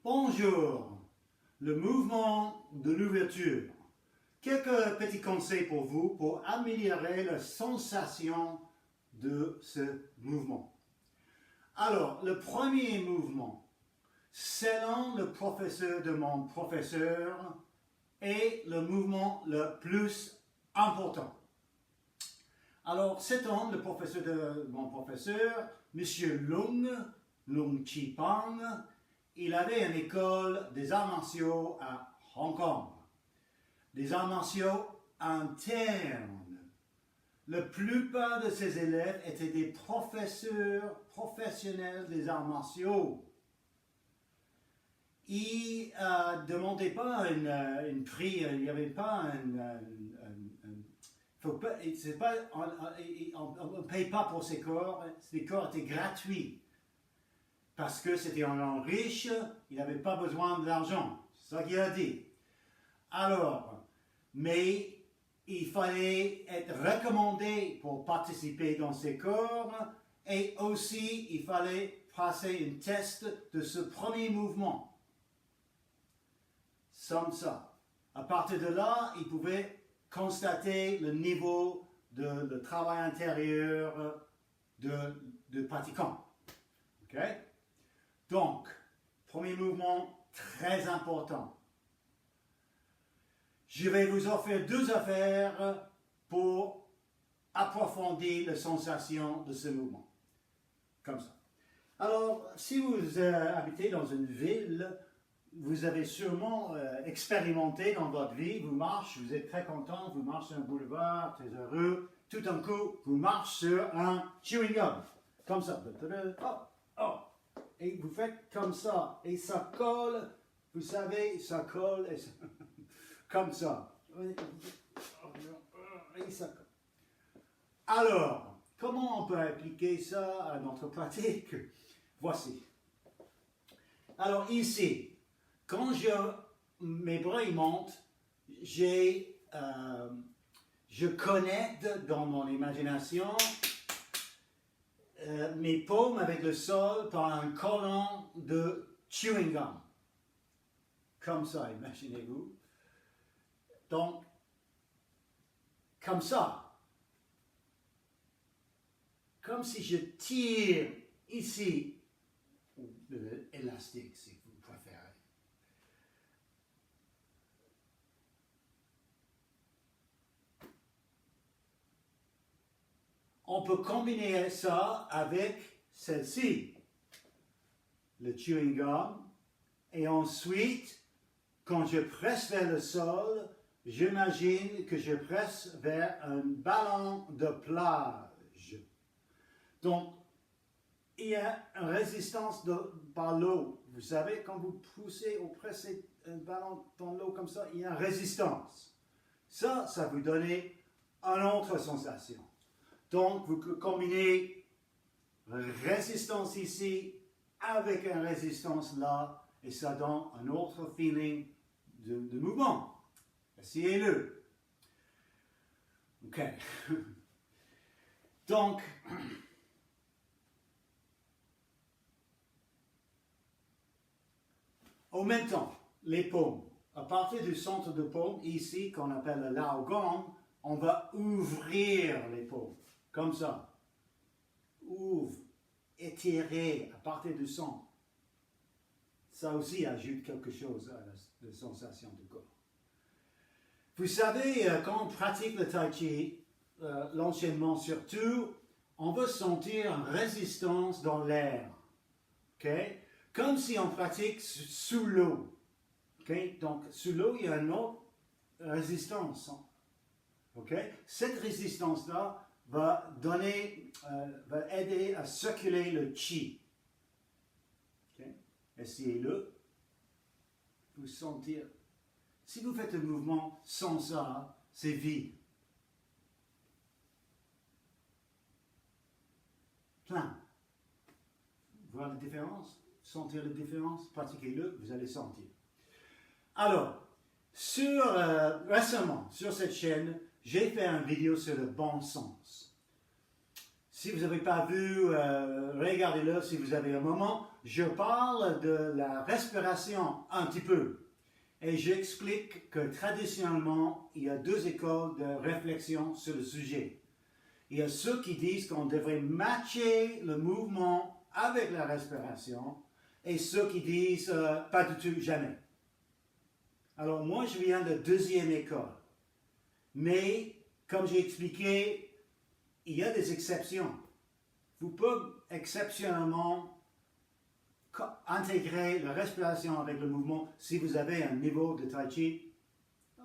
Bonjour, le mouvement de l'ouverture. Quelques petits conseils pour vous pour améliorer la sensation de ce mouvement. Alors, le premier mouvement, selon le professeur de mon professeur, est le mouvement le plus important. Alors, cet homme, le professeur de mon professeur, M. Lung Chi Pang, il avait une école des arts martiaux à Hong Kong. Des arts martiaux internes. La plupart de ses élèves étaient des professeurs professionnels des arts martiaux. Il ne demandait pas une prix, il n'y avait pas on ne paye pas pour ces cours étaient gratuits. Parce que c'était un homme riche, il n'avait pas besoin d'argent. C'est ça qu'il a dit. Alors, mais il fallait être recommandé pour participer dans ces cours et aussi il fallait passer un test de ce premier mouvement. Comme ça. À partir de là, il pouvait constater le niveau de travail intérieur de pratiquant. OK? Donc, premier mouvement très important. Je vais vous offrir deux affaires pour approfondir la sensation de ce mouvement. Comme ça. Alors, si vous habitez dans une ville, vous avez sûrement expérimenté dans votre vie, vous marchez, vous êtes très content, vous marchez sur un boulevard, très heureux, tout d'un coup, vous marchez sur un chewing gum. Comme ça. Oh, oh. Et vous faites comme ça, et ça colle, vous savez, ça colle, et ça, comme ça. Et ça colle. Alors, comment on peut appliquer ça à notre pratique? Voici. Alors ici, quand mes bras montent, je connecte dans mon imagination mes paumes avec le sol par un collant de chewing gum. Comme ça, imaginez-vous. Donc, comme ça. Comme si je tire ici, ou l'élastique si vous préférez. On peut combiner ça avec celle-ci, le chewing gum, et ensuite, quand je presse vers le sol, j'imagine que je presse vers un ballon de plage. Donc, il y a une résistance par l'eau. Vous savez, quand vous poussez ou pressez un ballon dans l'eau comme ça, il y a une résistance. Ça vous donne une autre sensation. Donc, vous combinez résistance ici avec une résistance là, et ça donne un autre feeling de mouvement. Essayez-le. OK. Donc, en même temps, les paumes. À partir du centre de paume, ici, qu'on appelle le lao gong, on va ouvrir les paumes. Comme ça. Ouvre, étirer à partir du centre. Ça aussi ajoute quelque chose à la sensation du corps. Vous savez, quand on pratique le tai chi, l'enchaînement surtout, on va sentir une résistance dans l'air. Okay? Comme si on pratique sous l'eau. Okay? Donc, sous l'eau, il y a une autre résistance. Okay? Cette résistance-là va aider à circuler le chi. Okay? Essayez-le. Vous sentir. Si vous faites un mouvement sans ça, c'est vide. Plein. Voir la différence? Sentir la différence? Pratiquez-le, vous allez sentir. Alors, récemment, sur cette chaîne, j'ai fait une vidéo sur le bon sens. Si vous n'avez pas vu, regardez-le si vous avez un moment. Je parle de la respiration un petit peu. Et j'explique que traditionnellement, il y a deux écoles de réflexion sur le sujet. Il y a ceux qui disent qu'on devrait matcher le mouvement avec la respiration et ceux qui disent pas du tout, jamais. Alors moi, je viens de deuxième école. Mais, comme j'ai expliqué, il y a des exceptions. Vous pouvez exceptionnellement intégrer la respiration avec le mouvement si vous avez un niveau de Tai Chi.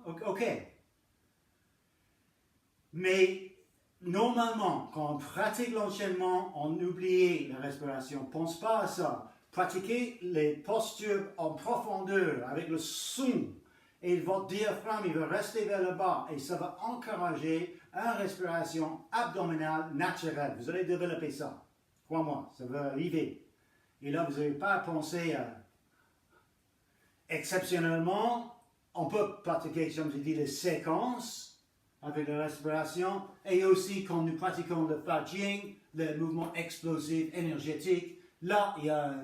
Ok. Mais normalement, quand on pratique l'enchaînement, on oublie la respiration. Pense pas à ça. Pratiquez les postures en profondeur avec le son. Et votre diaphragme, il va rester vers le bas et ça va encourager une respiration abdominale naturelle. Vous allez développer ça. Crois-moi, ça va arriver. Et là, vous n'avez pas à penser exceptionnellement, on peut pratiquer, comme je dis, les séquences avec la respiration et aussi quand nous pratiquons le Fa Jing, le mouvement explosif, énergétique, là, il y a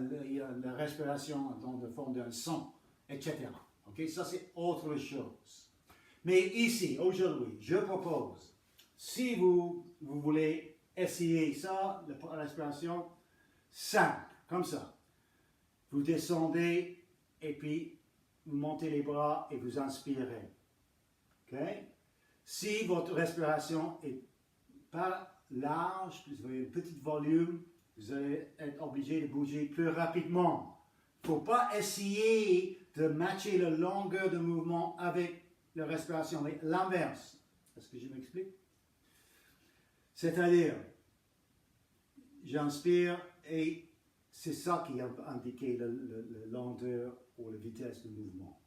la respiration dans la forme d'un son, etc. Ok, ça c'est autre chose. Mais ici, aujourd'hui, je propose, si vous voulez essayer ça, la respiration, simple, comme ça. Vous descendez et puis vous montez les bras et vous inspirez. Ok? Si votre respiration est pas large, vous avez un petit volume, vous allez être obligé de bouger plus rapidement. Il ne faut pas essayer de matcher la longueur de mouvement avec la respiration, mais l'inverse. Est-ce que je m'explique? C'est-à-dire, j'inspire et c'est ça qui a indiqué la lenteur ou la vitesse du mouvement.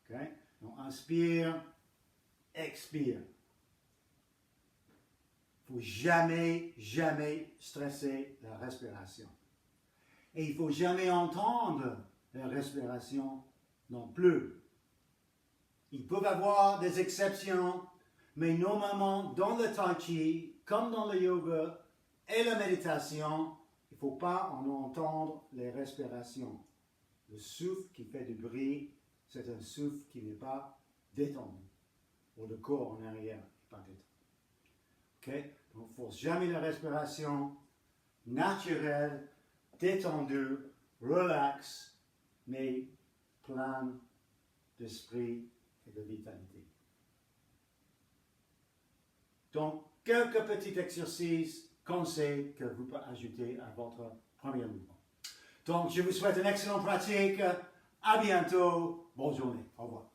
Okay? Donc, inspire, expire. Il ne faut jamais, jamais stresser la respiration. Et il ne faut jamais entendre la respiration non plus. Ils peuvent avoir des exceptions, mais normalement, dans le Tai Chi, comme dans le yoga et la méditation, il ne faut pas en entendre les respirations. Le souffle qui fait du bruit, c'est un souffle qui n'est pas détendu. Ou le corps en arrière n'est pas détendu. Okay? Donc, il ne faut jamais la respiration naturelle, détendue, relax, mais pleine d'esprit et de vitalité. Donc, quelques petits exercices, conseils que vous pouvez ajouter à votre premier mouvement. Donc, je vous souhaite une excellente pratique. À bientôt. Bonne journée. Au revoir.